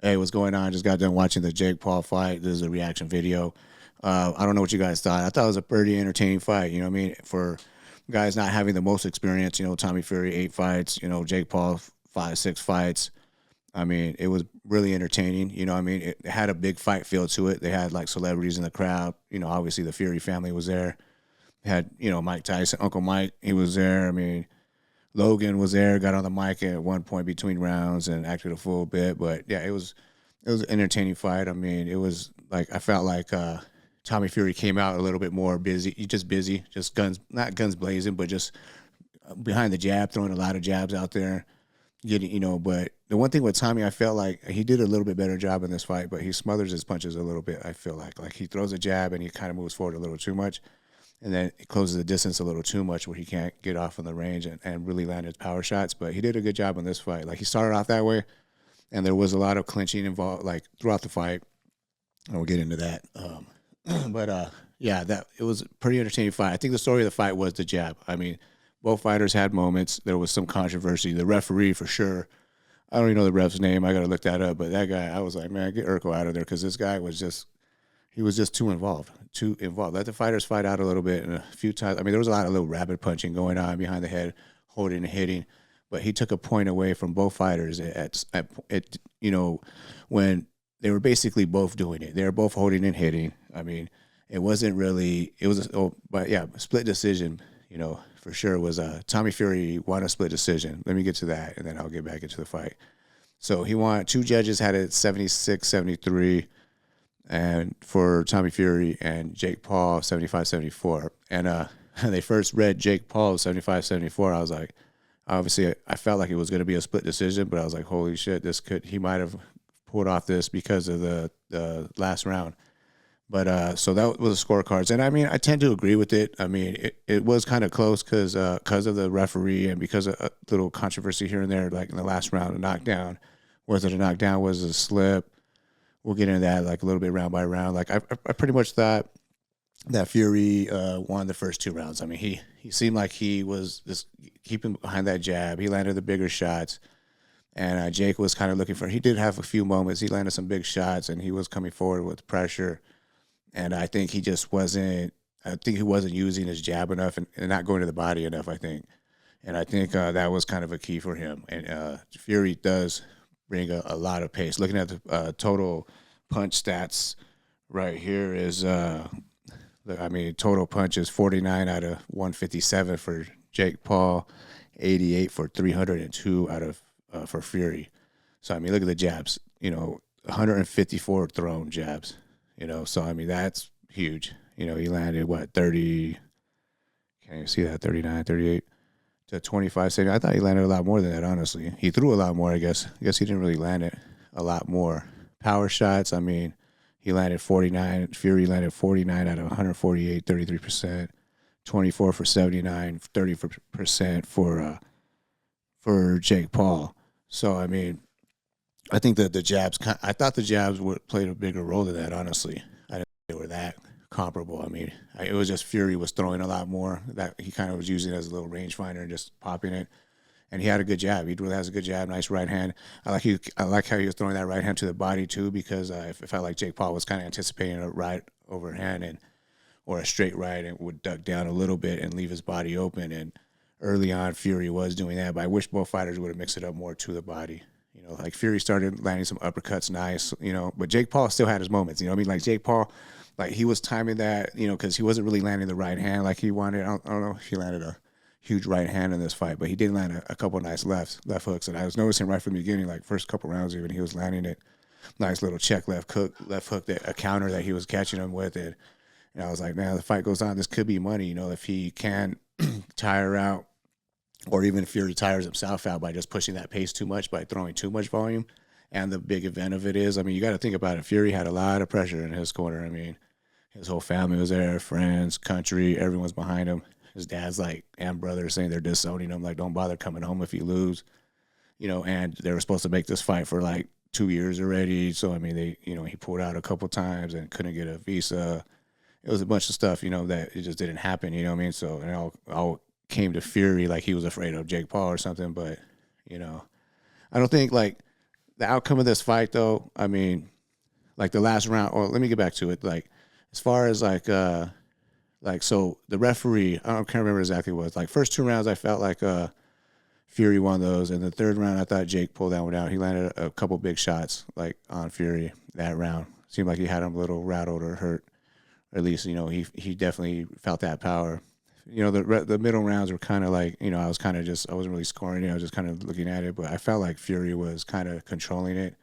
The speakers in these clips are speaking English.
Hey, what's going on? Just got done watching the Jake Paul fight. This is a reaction video. I don't know what you guys thought. I thought it was a pretty entertaining fight. You know what I mean? For guys not having the most experience, Tommy Fury 8 fights. Jake Paul 5, 6 fights. I mean, it was really entertaining. I mean, it had a big fight feel to it. They had like celebrities in the crowd. Obviously the Fury family was there. They had Mike Tyson, Uncle Mike. He was there. I mean, Logan was there, got on the mic at one point between rounds and acted a full bit. But yeah, it was an entertaining fight. I mean, it was like I felt like Tommy Fury came out a little bit more busy. He just busy, just guns, not guns blazing, but just behind the jab, throwing a lot of jabs out there, getting But the one thing with Tommy, I felt like he did a little bit better job in this fight, but he smothers his punches a little bit. I feel like he throws a jab and he kind of moves forward a little too much, and then it closes the distance a little too much where he can't get off on the range and really land his power shots. But he did a good job in this fight. Like he started off that way, and there was a lot of clinching involved, like throughout the fight. And we'll get into that. But yeah, that it was a pretty entertaining fight. I think the story of the fight was the jab. I mean, both fighters had moments. There was some controversy. The referee, for sure. I don't even know the ref's name. I got to look that up. But that guy, I was like, man, get Urkel out of there because this guy was just he was just too involved. Too involved. Let the fighters fight out a little bit. And a few times, I mean, there was a lot of little rabbit punching going on behind the head, holding and hitting. But he took a point away from both fighters at when they were basically both doing it. They were both holding and hitting. I mean, it wasn't really. It was, but yeah, split decision. For sure was Tommy Fury won a split decision. Let me get to that, and then I'll get back into the fight. So he won. Two judges had it 76-73, and for Tommy Fury and Jake Paul 75-74. And they first read Jake Paul 75-74. I was like, obviously, I felt like it was going to be a split decision, but I was like, holy shit, he might have pulled off this because of the last round. But so that was the scorecards. And I mean, I tend to agree with it. I mean, it was kind of close because of the referee and because of a little controversy here and there, like in the last round, a knockdown. Whether the knockdown was a slip, we'll get into that like a little bit round by round. Like I pretty much thought that Fury won the first 2 rounds. I mean, he seemed like he was just keeping behind that jab. He landed the bigger shots. And Jake was kind of looking for. He did have a few moments. He landed some big shots, and he was coming forward with pressure. And I think he just wasn't. I think he wasn't using his jab enough and not going to the body enough. I think, and I think that was kind of a key for him. And Fury does bring a lot of pace. Looking at the total punch stats right here is, I mean, total punches 49 out of 157 for Jake Paul, 88 for 302 out of for Fury. So I mean, look at the jabs. 154 thrown jabs. So I mean that's huge. He landed what 30? Can you see that 39, 38 to 25? I thought he landed a lot more than that. Honestly, he threw a lot more. I guess he didn't really land it a lot more. Power shots. I mean, he landed 49. Fury landed 49 out of 148, 33%. 24 for 79, 30% for Jake Paul. So I mean, I think that the jabs. I thought the jabs would played a bigger role than that. Honestly, I didn't think they were that comparable. I mean, it was just Fury was throwing a lot more. That he kind of was using it as a little rangefinder and just popping it. And he had a good jab. He really has a good jab. Nice right hand. I like how he was throwing that right hand to the body too, because I felt like Jake Paul was kind of anticipating a right overhand or a straight right and would duck down a little bit and leave his body open. And early on, Fury was doing that, but I wish both fighters would have mixed it up more to the body. Like Fury started landing some uppercuts, nice, but Jake Paul still had his moments. I mean, like Jake Paul, like he was timing that, because he wasn't really landing the right hand like he wanted. I don't know if he landed a huge right hand in this fight, but he did land a couple of nice left hooks. And I was noticing right from the beginning, like first couple rounds even, he was landing it, nice little check left hook, that a counter that he was catching him with it. And I was like, man, the fight goes on. This could be money, if he can tire out. Or even if Fury tires himself out by just pushing that pace too much, by throwing too much volume. And the big event of it is, I mean, you got to think about it. Fury had a lot of pressure in his corner. I mean, his whole family was there, friends, country, everyone's behind him. His dad's and brothers saying they're disowning him, like, don't bother coming home if you lose. And they were supposed to make this fight for like 2 years already. So, I mean, he pulled out a couple times and couldn't get a visa. It was a bunch of stuff, that it just didn't happen, you know what I mean? So, and all came to Fury like he was afraid of Jake Paul or something, but I don't think like the outcome of this fight, though, I mean, like the last round, or let me get back to it. Like, as far as like so the referee, I don't can't remember exactly what it was. Like first two rounds, I felt like Fury won those, and the third round, I thought Jake pulled that one out. He landed a couple big shots like on Fury that round. Seemed like he had him a little rattled or hurt, or at least he definitely felt that power. The middle rounds were kind of like I was kind of just I wasn't really scoring it. I was just kind of looking at it, but I felt like Fury was kind of controlling it.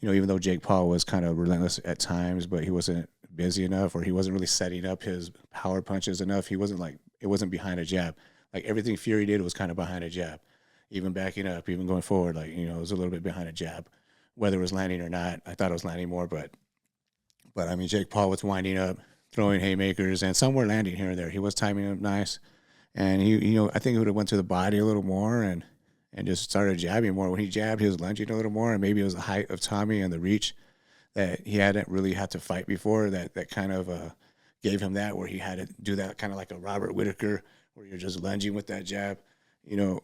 Even though Jake Paul was kind of relentless at times, but he wasn't busy enough, or he wasn't really setting up his power punches enough. He wasn't like it wasn't behind a jab. Like everything Fury did was kind of behind a jab, even backing up, even going forward. Like it was a little bit behind a jab, whether it was landing or not. I thought it was landing more, but I mean Jake Paul was winding up, throwing haymakers, and some were landing here and there. He was timing them nice, and I think he would have went to the body a little more and just started jabbing more. When he jabbed, he was lunging a little more, and maybe it was the height of Tommy and the reach that he hadn't really had to fight before. That kind of gave him that, where he had to do that kind of like a Robert Whitaker, where you're just lunging with that jab.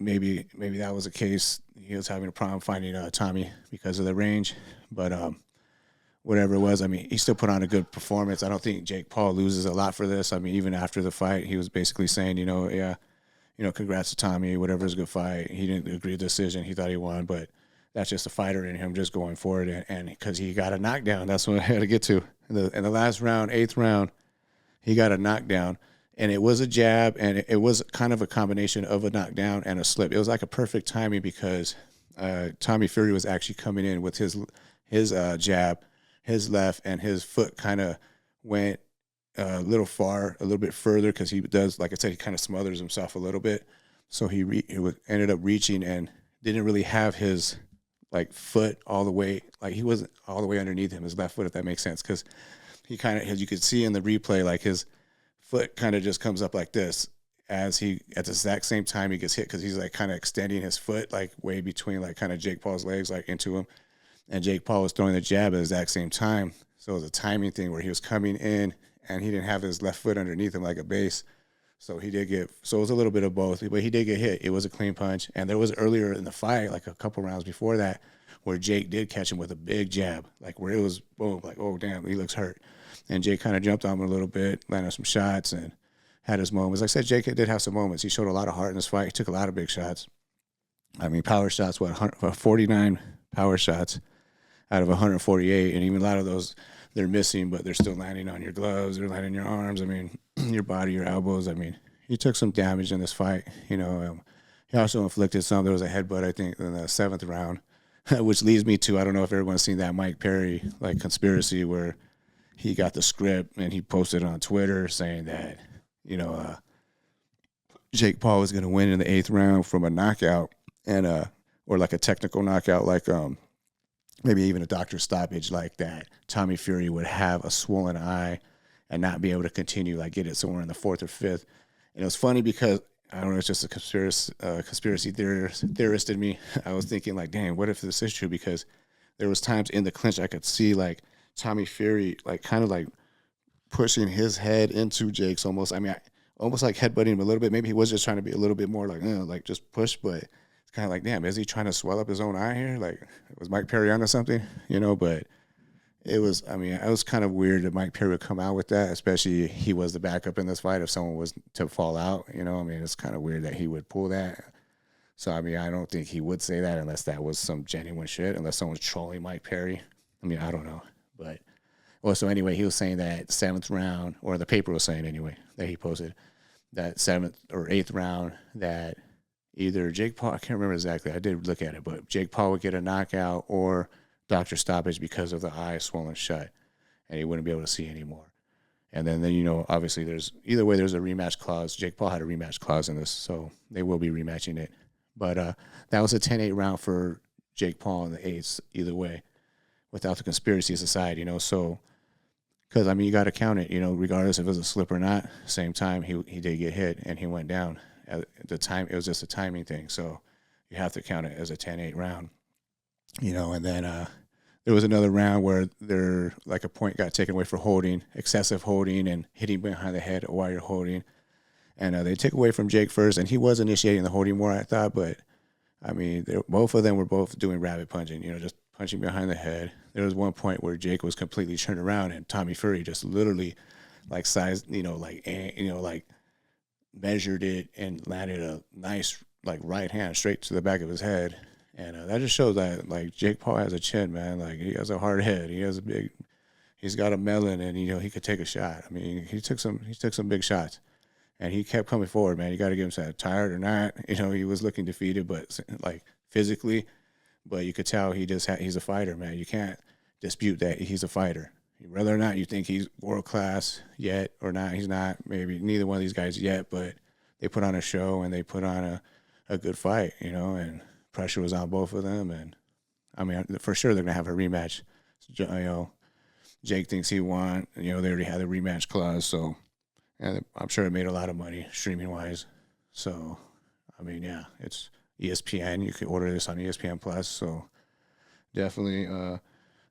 Maybe that was the case. He was having a problem finding Tommy because of the range, but whatever it was, I mean, he still put on a good performance. I don't think Jake Paul loses a lot for this. I mean, even after the fight, he was basically saying, yeah, congrats to Tommy, whatever's a good fight. He didn't agree with the decision. He thought he won, but that's just a fighter in him just going forward. And because he got a knockdown, that's what I had to get to. In the last round, 8th round, he got a knockdown, and it was a jab, and it was kind of a combination of a knockdown and a slip. It was like a perfect timing because Tommy Fury was actually coming in with his jab, his left, and his foot kind of went a little bit further because he does, like I said, he kind of smothers himself a little bit. So he ended up reaching and didn't really have his foot all the way, like he wasn't all the way underneath him, his left foot, if that makes sense. Because he kind of, as you could see in the replay, like his foot kind of just comes up like this as he, at the exact same time he gets hit, because he's like kind of extending his foot like way between like kind of Jake Paul's legs like into him. And Jake Paul was throwing the jab at the exact same time. So it was a timing thing where he was coming in and he didn't have his left foot underneath him like a base. So it was a little bit of both, but he did get hit. It was a clean punch. And there was earlier in the fight, like a couple rounds before that, where Jake did catch him with a big jab, like where it was boom, like, oh, damn, he looks hurt. And Jake kind of jumped on him a little bit, landed some shots, and had his moments. Like I said, Jake did have some moments. He showed a lot of heart in this fight. He took a lot of big shots. I mean, power shots, 49 power shots out of 148, and even a lot of those they're missing, but they're still landing on your gloves, they're landing on your arms. I mean, your body, your elbows. I mean, he took some damage in this fight. He also inflicted some. There was a headbutt, I think, in the 7th round, which leads me to, I don't know if everyone's seen that Mike Perry conspiracy where he got the script and he posted on Twitter saying that Jake Paul was going to win in the 8th round from a knockout and or like a technical knockout, like maybe even a doctor stoppage, like that Tommy Fury would have a swollen eye and not be able to continue, like get it somewhere in the 4th or 5th. And it was funny because, I don't know, it's just a conspiracy theorist in me. I was thinking like, dang, what if this is true? Because there was times in the clinch I could see like Tommy Fury kind of pushing his head into Jake's almost. I mean, almost like headbutting him a little bit. Maybe he was just trying to be a little bit more like just push, but kind of like, damn, is he trying to swell up his own eye here? Like, was Mike Perry onto something? But it was kind of weird that Mike Perry would come out with that, especially he was the backup in this fight if someone was to fall out. I mean, it's kind of weird that he would pull that. So, I mean, I don't think he would say that unless that was some genuine shit, unless someone's trolling Mike Perry. I mean, I don't know. But, well, so anyway, he was saying that 7th round, or the paper was saying anyway, that he posted, that 7th or 8th round, that either Jake Paul, I can't remember exactly, I did look at it, but Jake Paul would get a knockout or doctor stoppage because of the eye swollen shut, and he wouldn't be able to see anymore. And then obviously there's a rematch clause. Jake Paul had a rematch clause in this, so they will be rematching it. But that was a 10-8 round for Jake Paul in the 8th, either way, without the conspiracies aside, so, because, I mean, you got to count it, regardless if it was a slip or not. Same time, he did get hit, and he went down. At the time, it was just a timing thing, so you have to count it as a 10-8 round, and then there was another round where a point got taken away for holding, excessive holding, and hitting behind the head while you're holding, and they took away from Jake first, and he was initiating the holding more, I thought, but, I mean, both of them were both doing rabbit punching, just punching behind the head. There was one point where Jake was completely turned around and Tommy Fury just literally like sized, like measured it and landed a nice like right hand straight to the back of his head. And that just shows that like Jake Paul has a chin, man. Like he has a hard head. He's got a melon, and he could take a shot. I mean, he took some big shots, and he kept coming forward, man. You got to give him that, tired or not. He was looking defeated, but like physically, but you could tell he's a fighter, man. You can't dispute that he's a fighter. Whether or not you think he's world class yet or not, he's not. Maybe neither one of these guys yet, but they put on a show and they put on a good fight, and pressure was on both of them. And I mean, for sure they're gonna have a rematch. Jake thinks he won. They already had the rematch clause, so and I'm sure it made a lot of money streaming wise. So, I mean, yeah, it's ESPN. You can order this on ESPN Plus. So definitely,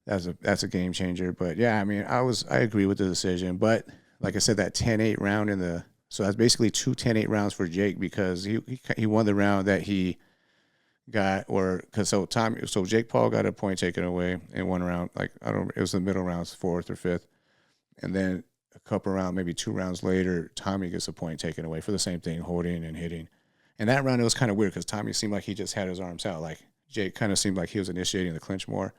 that's a game changer. But yeah, I mean, I agree with the decision. But like I said, that 10-8 round so that's basically 2 10-8 rounds for Jake because he won the round that he got so Jake Paul got a point taken away in one round. Like it was the middle rounds, 4th or 5th, and then a couple rounds, maybe 2 rounds later, Tommy gets a point taken away for the same thing, holding and hitting. And that round it was kind of weird because Tommy seemed like he just had his arms out. Like Jake kind of seemed like he was initiating the clinch more,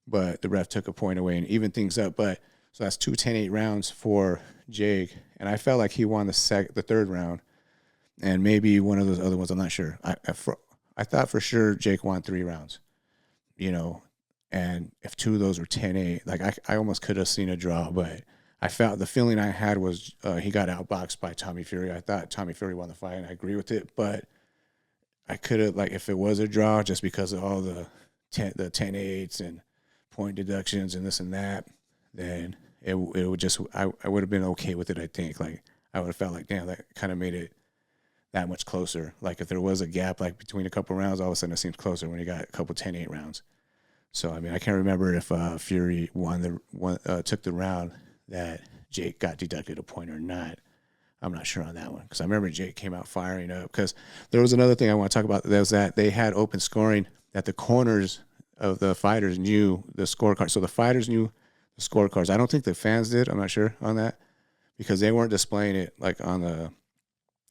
but the ref took a point away and evened things up. But so that's 2 10-8 rounds for Jake, and I felt like he won the 3rd round, and maybe one of those other ones. I'm not sure. I thought for sure Jake won 3 rounds, and if 2 of those were 10-8, like I almost could have seen a draw, but the feeling I had was he got outboxed by Tommy Fury. I thought Tommy Fury won the fight, and I agree with it, but I could have, like, if it was a draw, just because of all the 10-8s and point deductions and this and that, then it would just, I would have been okay with it, I think. Like, I would have felt like, damn, that kind of made it that much closer. Like, if there was a gap, like, between a couple rounds, all of a sudden it seems closer when you got a couple 10-8 rounds. So, I mean, I can't remember if Fury took the round that Jake got deducted a point or not. I'm not sure on that one because I remember Jake came out firing up. Because there was another thing I want to talk about. That was that they had open scoring, that the corners of the fighters knew the scorecard. So the fighters knew the scorecards. I don't think the fans did. I'm not sure on that because they weren't displaying it like on the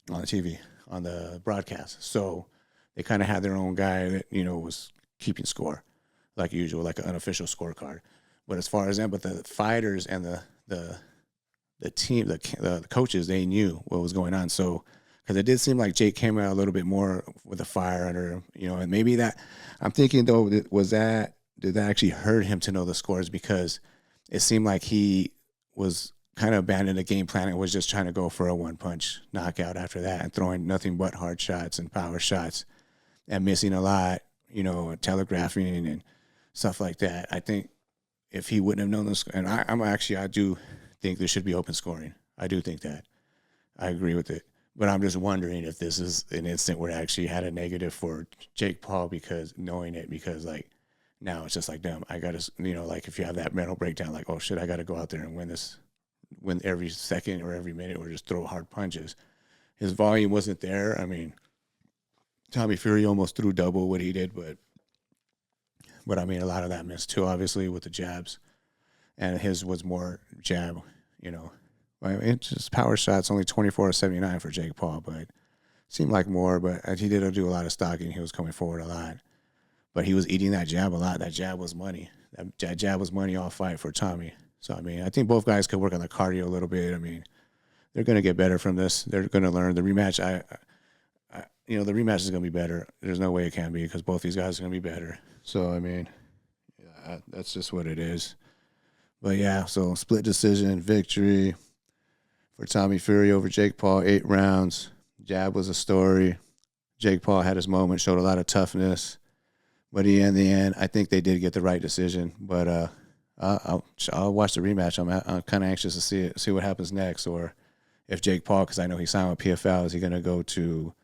TV, on the broadcast. So they kind of had their own guy that, was keeping score like usual, like an unofficial scorecard. But as far as that, but the fighters and the team, the coaches, they knew what was going on. So, because it did seem like Jake came out a little bit more with a fire under him, and maybe that, I'm thinking though, did that actually hurt him to know the scores? Because it seemed like he was kind of abandoning the game plan and was just trying to go for a one-punch knockout after that and throwing nothing but hard shots and power shots and missing a lot, telegraphing and stuff like that. I think if he wouldn't have known this, and I do think there should be open scoring. I do think that. I agree with it. But I'm just wondering if this is an instant where it actually had a negative for Jake Paul because like now it's just like, damn, I got to, like if you have that mental breakdown, like, oh shit, I got to go out there and win every second or every minute or just throw hard punches. His volume wasn't there. I mean, Tommy Fury almost threw double what he did, but I mean, a lot of that missed too, obviously, with the jabs. And his was more jab, I mean, it's just power shots, only 24-79 for Jake Paul, but it seemed like more. But he did do a lot of stalking. He was coming forward a lot. But he was eating that jab a lot. That jab was money. That jab was money all fight for Tommy. So, I mean, I think both guys could work on the cardio a little bit. I mean, they're going to get better from this. They're going to learn. The rematch, the rematch is going to be better. There's no way it can be because both these guys are going to be better. So, I mean, yeah, that's just what it is. But, yeah, so split decision, victory for Tommy Fury over Jake Paul, 8 rounds. Jab was a story. Jake Paul had his moment, showed a lot of toughness. But in the end, I think they did get the right decision. But I'll watch the rematch. I'm kind of anxious to see what happens next. Or if Jake Paul, because I know he signed with PFL, is he going to go to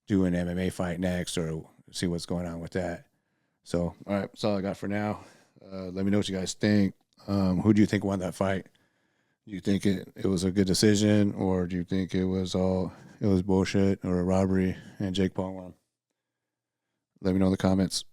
do an MMA fight next or see what's going on with that? So, all right, that's all I got for now. Let me know what you guys think. Who do you think won that fight? Do you think it was a good decision, or do you think it was bullshit or a robbery and Jake Paul won? Let me know in the comments.